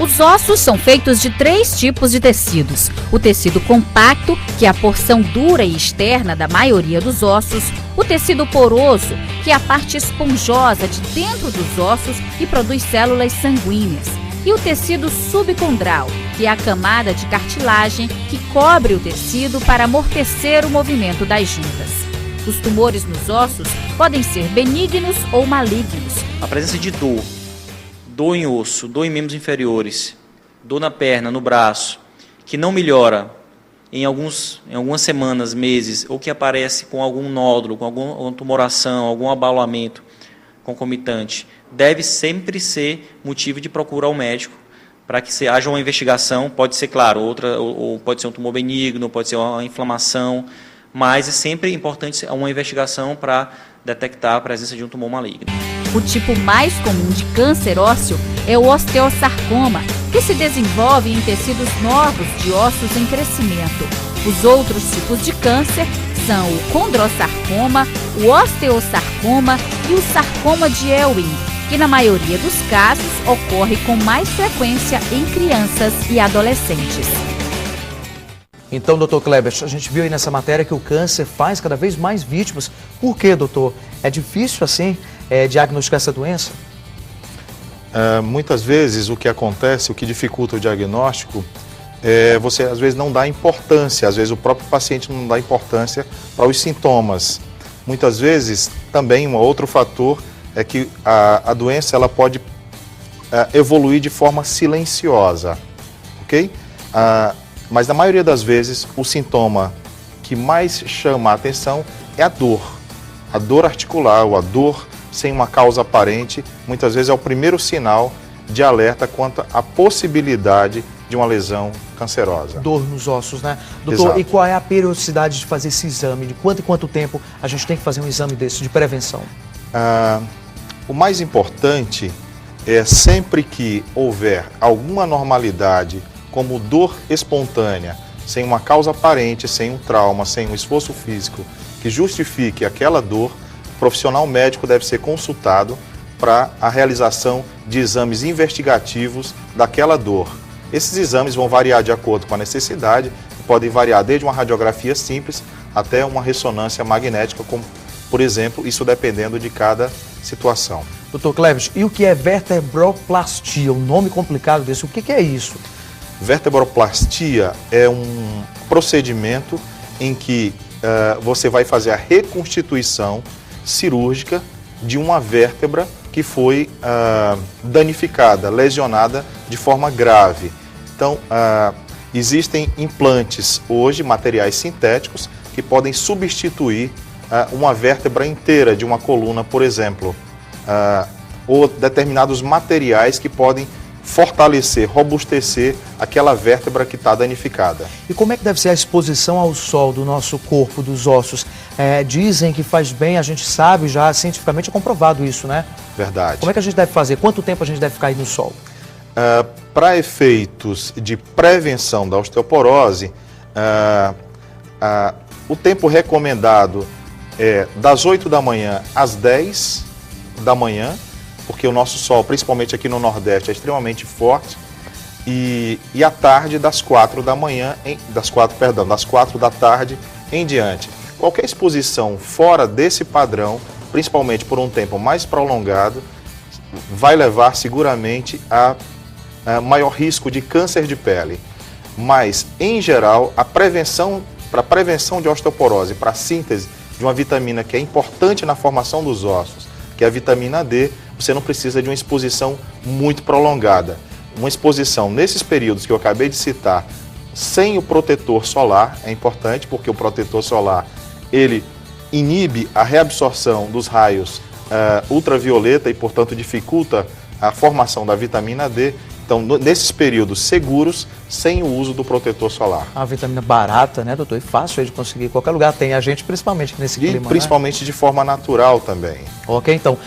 Os ossos são feitos de 3 tipos de tecidos. O tecido compacto, que é a porção dura e externa da maioria dos ossos. O tecido poroso, que é a parte esponjosa de dentro dos ossos e produz células sanguíneas. E o tecido subcondral, que é a camada de cartilagem que cobre o tecido para amortecer o movimento das juntas. Os tumores nos ossos podem ser benignos ou malignos. A presença de dor em osso, dor em membros inferiores, dor na perna, no braço, que não melhora em algumas semanas, meses, ou que aparece com algum nódulo, com alguma tumoração, algum abalamento concomitante, deve sempre ser motivo de procurar o médico para que haja uma investigação. Pode ser, claro, ou pode ser um tumor benigno, pode ser uma inflamação, mas é sempre importante uma investigação para detectar a presença de um tumor maligno. O tipo mais comum de câncer ósseo é o osteosarcoma, que se desenvolve em tecidos novos de ossos em crescimento. Os outros tipos de câncer são o condrosarcoma, o osteosarcoma e o sarcoma de Ewing, que na maioria dos casos ocorre com mais frequência em crianças e adolescentes. Então, doutor Kleber, a gente viu aí nessa matéria que o câncer faz cada vez mais vítimas. Por quê, doutor? É difícil, assim, diagnosticar essa doença? Muitas vezes o que acontece, o que dificulta o diagnóstico, você às vezes não dá importância, às vezes o próprio paciente não dá importância para os sintomas. Muitas vezes, também um outro fator é que a doença ela pode evoluir de forma silenciosa, ok? Mas na maioria das vezes, o sintoma que mais chama a atenção é a dor articular ou a dor sem uma causa aparente, muitas vezes é o primeiro sinal de alerta quanto à possibilidade de uma lesão cancerosa. Dor nos ossos, né? Doutor, exato. E qual é a periodicidade de fazer esse exame? De quanto em quanto tempo a gente tem que fazer um exame desse, de prevenção? O mais importante é sempre que houver alguma anormalidade, como dor espontânea, sem uma causa aparente, sem um trauma, sem um esforço físico que justifique aquela dor, o profissional médico deve ser consultado para a realização de exames investigativos daquela dor. Esses exames vão variar de acordo com a necessidade, podem variar desde uma radiografia simples até uma ressonância magnética, como, por exemplo, isso dependendo de cada situação. Doutor Kleber, e o que é vertebroplastia? Um nome complicado desse, o que é isso? Vertebroplastia é um procedimento em que você vai fazer a reconstituição cirúrgica de uma vértebra que foi danificada, lesionada de forma grave. Então, existem implantes hoje, materiais sintéticos, que podem substituir uma vértebra inteira de uma coluna, por exemplo, ou determinados materiais que podem fortalecer, robustecer aquela vértebra que está danificada. E como é que deve ser a exposição ao sol do nosso corpo, dos ossos? Dizem que faz bem, a gente sabe, já cientificamente é comprovado isso, né? Verdade. Como é que a gente deve fazer? Quanto tempo a gente deve ficar aí no sol? Para efeitos de prevenção da osteoporose, o tempo recomendado é das 8 da manhã às 10 da manhã, porque o nosso sol, principalmente aqui no Nordeste, é extremamente forte, e à tarde das 4 da manhã, das 4 da tarde em diante. Qualquer exposição fora desse padrão, principalmente por um tempo mais prolongado, vai levar seguramente a maior risco de câncer de pele. Mas, em geral, para a prevenção de osteoporose, para a síntese de uma vitamina que é importante na formação dos ossos, que é a vitamina D, você não precisa de uma exposição muito prolongada. Uma exposição nesses períodos que eu acabei de citar, sem o protetor solar, é importante, porque o protetor solar, ele inibe a reabsorção dos raios ultravioleta e, portanto, dificulta a formação da vitamina D. Então, nesses períodos seguros, sem o uso do protetor solar. A vitamina barata, né, doutor? E fácil de conseguir. Qualquer lugar tem, a gente, principalmente nesse clima. E principalmente, né, de forma natural também. Ok, então.